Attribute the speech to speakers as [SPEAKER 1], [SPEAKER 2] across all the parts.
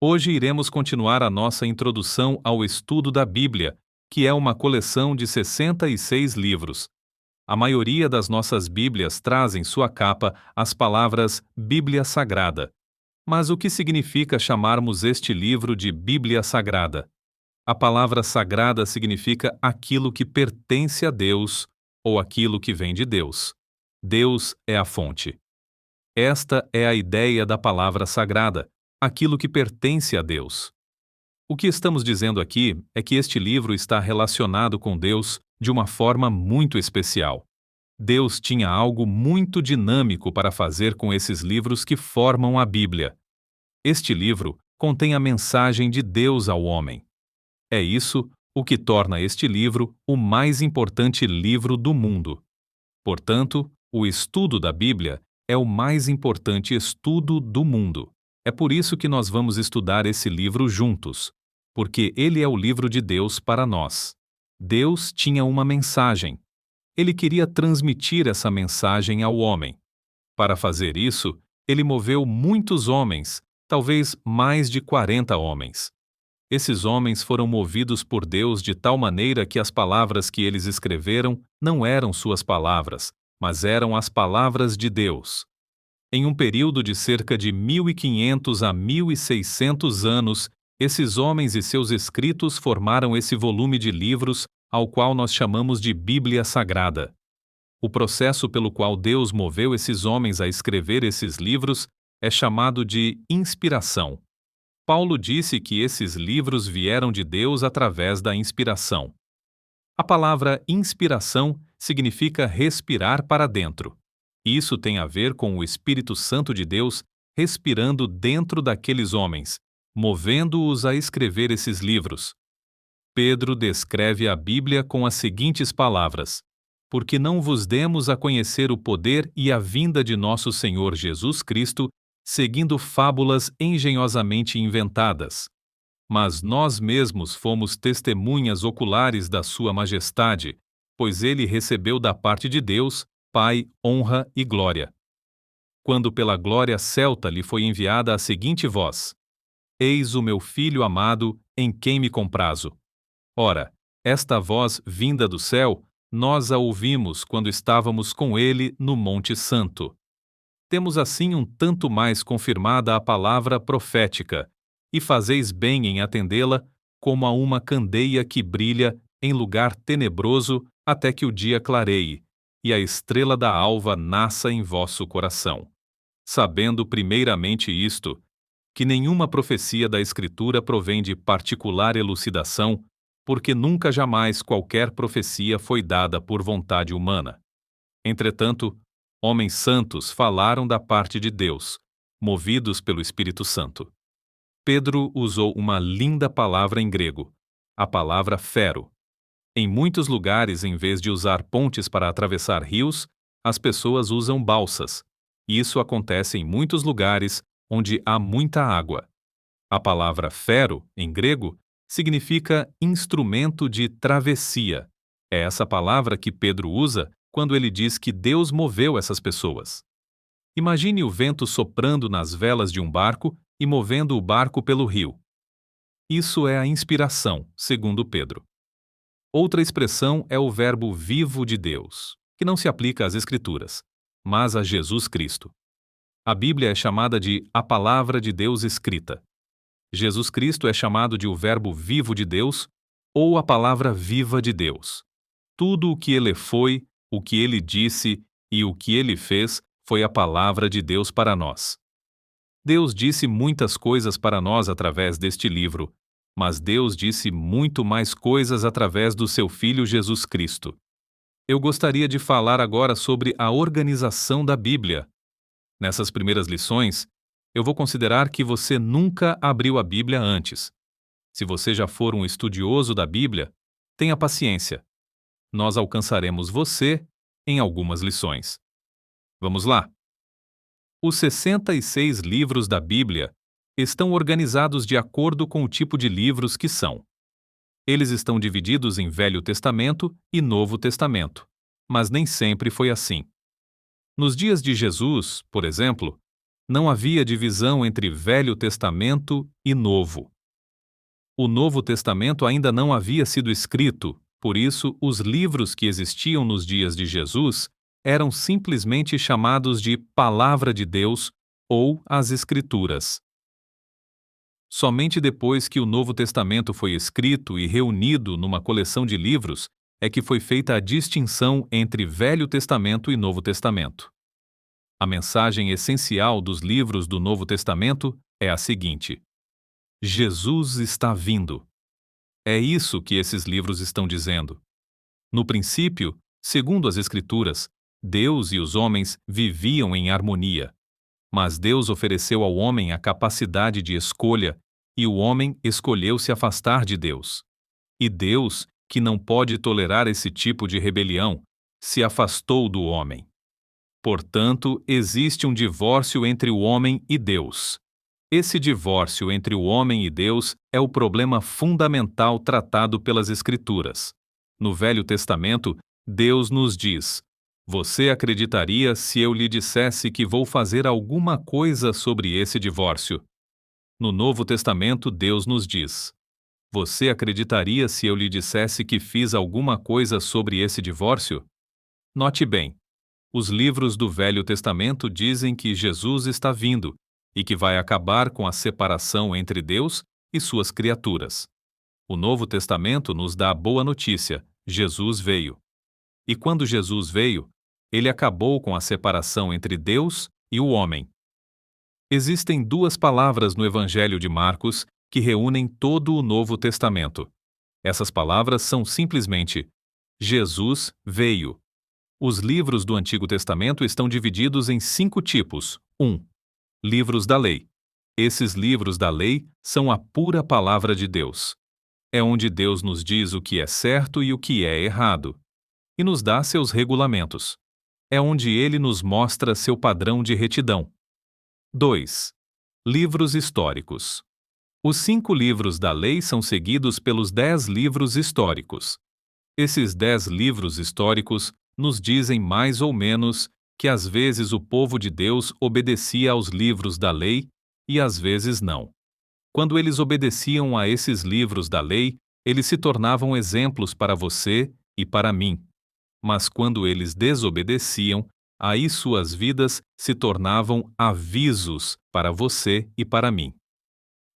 [SPEAKER 1] Hoje iremos continuar a nossa introdução ao estudo da Bíblia, que é uma coleção de 66 livros. A maioria das nossas Bíblias traz em sua capa as palavras Bíblia Sagrada. Mas o que significa chamarmos este livro de Bíblia Sagrada? A palavra sagrada significa aquilo que pertence a Deus ou aquilo que vem de Deus. Deus é a fonte. Esta é a ideia da palavra sagrada, aquilo que pertence a Deus. O que estamos dizendo aqui é que este livro está relacionado com Deus de uma forma muito especial. Deus tinha algo muito dinâmico para fazer com esses livros que formam a Bíblia. Este livro contém a mensagem de Deus ao homem. É isso o que torna este livro o mais importante livro do mundo. Portanto, o estudo da Bíblia é o mais importante estudo do mundo. É por isso que nós vamos estudar esse livro juntos, porque ele é o livro de Deus para nós. Deus tinha uma mensagem. Ele queria transmitir essa mensagem ao homem. Para fazer isso, ele moveu muitos homens, talvez mais de 40 homens. Esses homens foram movidos por Deus de tal maneira que as palavras que eles escreveram não eram suas palavras, mas eram as palavras de Deus. Em um período de cerca de 1500 a 1600 anos, esses homens e seus escritos formaram esse volume de livros ao qual nós chamamos de Bíblia Sagrada. O processo pelo qual Deus moveu esses homens a escrever esses livros é chamado de inspiração. Paulo disse que esses livros vieram de Deus através da inspiração. A palavra inspiração significa respirar para dentro. Isso tem a ver com o Espírito Santo de Deus respirando dentro daqueles homens, movendo-os a escrever esses livros. Pedro descreve a Bíblia com as seguintes palavras: porque não vos demos a conhecer o poder e a vinda de nosso Senhor Jesus Cristo, seguindo fábulas engenhosamente inventadas. Mas nós mesmos fomos testemunhas oculares da sua majestade, pois ele recebeu da parte de Deus, Pai, honra e glória. Quando pela glória celta lhe foi enviada a seguinte voz: Eis o meu Filho amado, em quem me comprazo. Ora, esta voz vinda do céu, nós a ouvimos quando estávamos com ele no Monte Santo. Temos assim um tanto mais confirmada a palavra profética, e fazeis bem em atendê-la, como a uma candeia que brilha em lugar tenebroso até que o dia clareie, e a estrela da alva nasça em vosso coração. Sabendo primeiramente isto, que nenhuma profecia da Escritura provém de particular elucidação, porque nunca jamais qualquer profecia foi dada por vontade humana. Entretanto, homens santos falaram da parte de Deus, movidos pelo Espírito Santo. Pedro usou uma linda palavra em grego, a palavra fero. Em muitos lugares, em vez de usar pontes para atravessar rios, as pessoas usam balsas. Isso acontece em muitos lugares onde há muita água. A palavra fero, em grego, significa instrumento de travessia. É essa palavra que Pedro usa quando ele diz que Deus moveu essas pessoas. Imagine o vento soprando nas velas de um barco e movendo o barco pelo rio. Isso é a inspiração, segundo Pedro. Outra expressão é o verbo vivo de Deus, que não se aplica às Escrituras, mas a Jesus Cristo. A Bíblia é chamada de a Palavra de Deus escrita. Jesus Cristo é chamado de o Verbo vivo de Deus ou a Palavra viva de Deus. Tudo o que ele foi, o que ele disse e o que ele fez foi a Palavra de Deus para nós. Deus disse muitas coisas para nós através deste livro, mas Deus disse muito mais coisas através do seu Filho Jesus Cristo. Eu gostaria de falar agora sobre a organização da Bíblia. Nessas primeiras lições, eu vou considerar que você nunca abriu a Bíblia antes. Se você já for um estudioso da Bíblia, tenha paciência. Nós alcançaremos você em algumas lições. Vamos lá! Os 66 livros da Bíblia estão organizados de acordo com o tipo de livros que são. Eles estão divididos em Velho Testamento e Novo Testamento, mas nem sempre foi assim. Nos dias de Jesus, por exemplo, Não havia divisão entre Velho Testamento e Novo. O Novo Testamento ainda não havia sido escrito, por isso, os livros que existiam nos dias de Jesus eram simplesmente chamados de Palavra de Deus ou as Escrituras. Somente depois que o Novo Testamento foi escrito e reunido numa coleção de livros é que foi feita a distinção entre Velho Testamento e Novo Testamento. A mensagem essencial dos livros do Novo Testamento é a seguinte: Jesus está vindo. É isso que esses livros estão dizendo. No princípio, segundo as Escrituras, Deus e os homens viviam em harmonia. Mas Deus ofereceu ao homem a capacidade de escolha, e o homem escolheu se afastar de Deus. E Deus, que não pode tolerar esse tipo de rebelião, se afastou do homem. Portanto, existe um divórcio entre o homem e Deus. Esse divórcio entre o homem e Deus é o problema fundamental tratado pelas Escrituras. No Velho Testamento, Deus nos diz: você acreditaria se eu lhe dissesse que vou fazer alguma coisa sobre esse divórcio? No Novo Testamento, Deus nos diz: você acreditaria se eu lhe dissesse que fiz alguma coisa sobre esse divórcio? Note bem, os livros do Velho Testamento dizem que Jesus está vindo e que vai acabar com a separação entre Deus e suas criaturas. O Novo Testamento nos dá a boa notícia: Jesus veio. E quando Jesus veio, ele acabou com a separação entre Deus e o homem. Existem duas palavras no Evangelho de Marcos que reúnem todo o Novo Testamento. Essas palavras são simplesmente: Jesus veio. Os livros do Antigo Testamento estão divididos em 5 tipos. 1. Livros da lei. Esses livros da lei são a pura palavra de Deus. É onde Deus nos diz o que é certo e o que é errado, e nos dá seus regulamentos. É onde ele nos mostra seu padrão de retidão. 2. Livros históricos. Os 5 livros da lei são seguidos pelos 10 livros históricos. Esses 10 livros históricos nos dizem mais ou menos que às vezes o povo de Deus obedecia aos livros da lei e às vezes não. Quando eles obedeciam a esses livros da lei, eles se tornavam exemplos para você e para mim. Mas quando eles desobedeciam, aí suas vidas se tornavam avisos para você e para mim.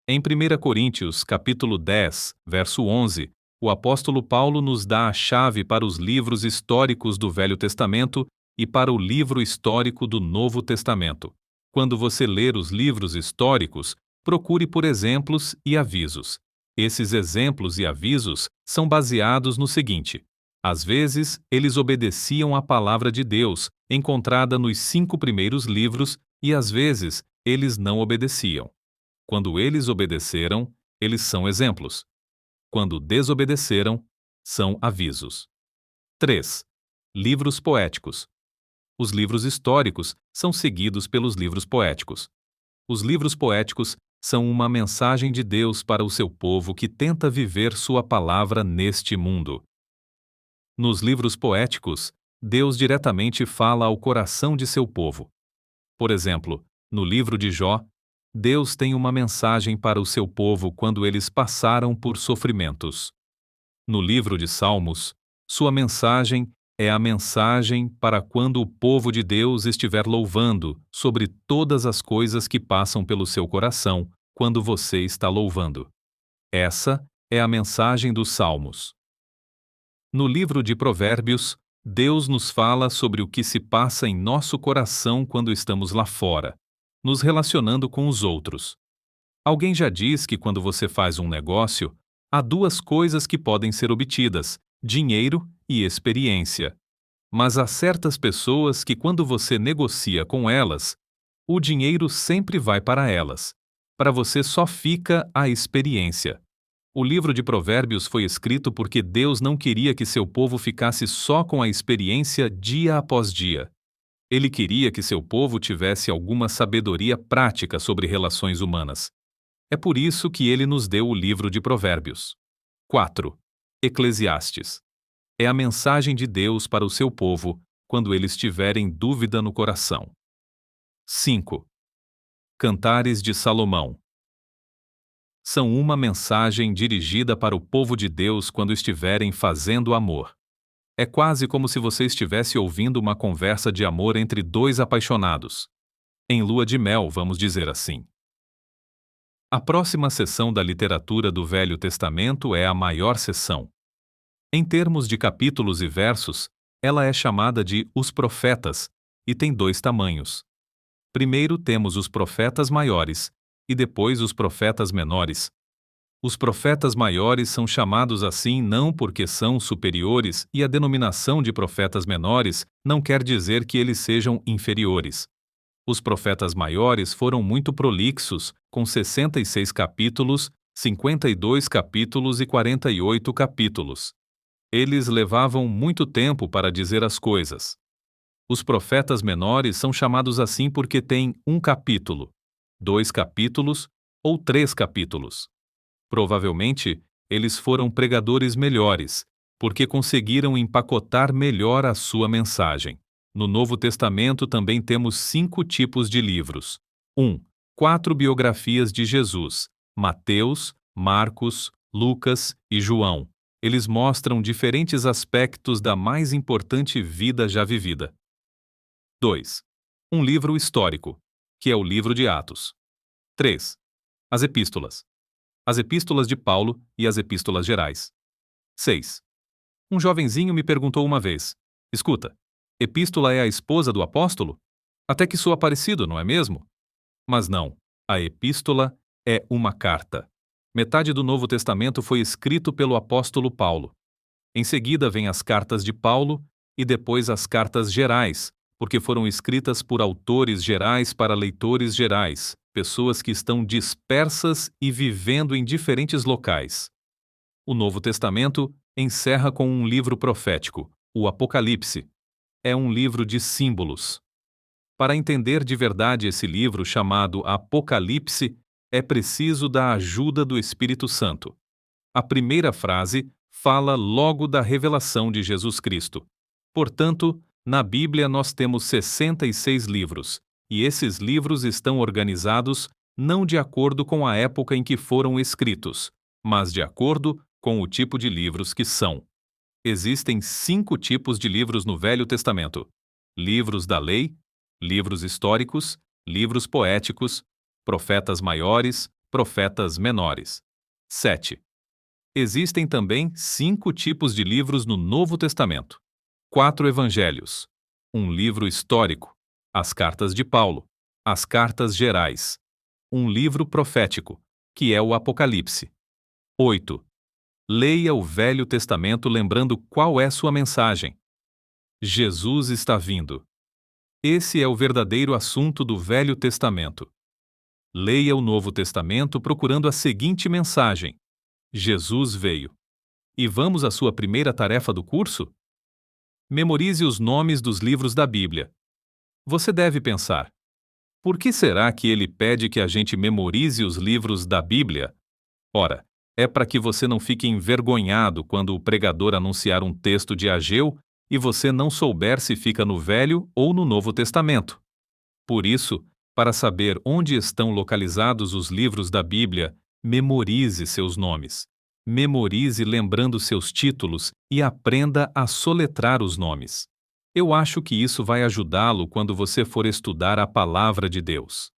[SPEAKER 1] Em 1 Coríntios, capítulo 10, verso 11, o apóstolo Paulo nos dá a chave para os livros históricos do Velho Testamento e para o livro histórico do Novo Testamento. Quando você ler os livros históricos, procure por exemplos e avisos. Esses exemplos e avisos são baseados no seguinte: às vezes, eles obedeciam à palavra de Deus, encontrada nos 5 primeiros livros, e às vezes, eles não obedeciam. Quando eles obedeceram, eles são exemplos. Quando desobedeceram, são avisos. 3. Livros poéticos. Os livros históricos são seguidos pelos livros poéticos. Os livros poéticos são uma mensagem de Deus para o seu povo que tenta viver sua palavra neste mundo. Nos livros poéticos, Deus diretamente fala ao coração de seu povo. Por exemplo, no livro de Jó, Deus tem uma mensagem para o seu povo quando eles passaram por sofrimentos. No livro de Salmos, sua mensagem é a mensagem para quando o povo de Deus estiver louvando sobre todas as coisas que passam pelo seu coração quando você está louvando. Essa é a mensagem dos Salmos. No livro de Provérbios, Deus nos fala sobre o que se passa em nosso coração quando estamos lá fora, nos relacionando com os outros. Alguém já diz que quando você faz um negócio, há 2 coisas que podem ser obtidas: dinheiro e experiência. Mas há certas pessoas que quando você negocia com elas, o dinheiro sempre vai para elas. Para você só fica a experiência. O livro de Provérbios foi escrito porque Deus não queria que seu povo ficasse só com a experiência dia após dia. Ele queria que seu povo tivesse alguma sabedoria prática sobre relações humanas. É por isso que ele nos deu o livro de Provérbios. 4. Eclesiastes. É a mensagem de Deus para o seu povo quando eles tiverem dúvida no coração. 5. Cantares de Salomão. São uma mensagem dirigida para o povo de Deus quando estiverem fazendo amor. É quase como se você estivesse ouvindo uma conversa de amor entre dois apaixonados. Em lua de mel, vamos dizer assim. A próxima seção da literatura do Velho Testamento é a maior seção. Em termos de capítulos e versos, ela é chamada de Os Profetas e tem dois tamanhos. Primeiro temos os profetas maiores e depois os profetas menores. Os profetas maiores são chamados assim não porque são superiores e a denominação de profetas menores não quer dizer que eles sejam inferiores. Os profetas maiores foram muito prolixos, com 66 capítulos, 52 capítulos e 48 capítulos. Eles levavam muito tempo para dizer as coisas. Os profetas menores são chamados assim porque têm um capítulo, 2 capítulos ou 3 capítulos. Provavelmente, eles foram pregadores melhores, porque conseguiram empacotar melhor a sua mensagem. No Novo Testamento também temos 5 tipos de livros. 4 biografias de Jesus: Mateus, Marcos, Lucas e João. Eles mostram diferentes aspectos da mais importante vida já vivida. 2. Um livro histórico, que é o livro de Atos. 3. As epístolas. As epístolas de Paulo e as epístolas gerais. 6. Um jovenzinho me perguntou uma vez: escuta, epístola é a esposa do apóstolo? Até que soa parecido, não é mesmo? Mas não, a epístola é uma carta. Metade do Novo Testamento foi escrito pelo apóstolo Paulo. Em seguida vêm as cartas de Paulo e depois as cartas gerais, porque foram escritas por autores gerais para leitores gerais, pessoas que estão dispersas e vivendo em diferentes locais. O Novo Testamento encerra com um livro profético, o Apocalipse. É um livro de símbolos. Para entender de verdade esse livro chamado Apocalipse, é preciso da ajuda do Espírito Santo. A primeira frase fala logo da revelação de Jesus Cristo. Portanto, na Bíblia nós temos 66 livros, e esses livros estão organizados não de acordo com a época em que foram escritos, mas de acordo com o tipo de livros que são. Existem 5 tipos de livros no Velho Testamento: livros da lei, livros históricos, livros poéticos, profetas maiores, profetas menores. 7. Existem também 5 tipos de livros no Novo Testamento: 4 evangelhos, um livro histórico, as cartas de Paulo, as cartas gerais, um livro profético, que é o Apocalipse. 8. Leia o Velho Testamento lembrando qual é sua mensagem. Jesus está vindo. Esse é o verdadeiro assunto do Velho Testamento. Leia o Novo Testamento procurando a seguinte mensagem: Jesus veio. E vamos à sua primeira tarefa do curso? Memorize os nomes dos livros da Bíblia. Você deve pensar: por que será que ele pede que a gente memorize os livros da Bíblia? Ora, é para que você não fique envergonhado quando o pregador anunciar um texto de Ageu e você não souber se fica no Velho ou no Novo Testamento. Por isso, para saber onde estão localizados os livros da Bíblia, memorize seus nomes. Memorize lembrando seus títulos e aprenda a soletrar os nomes. Eu acho que isso vai ajudá-lo quando você for estudar a Palavra de Deus.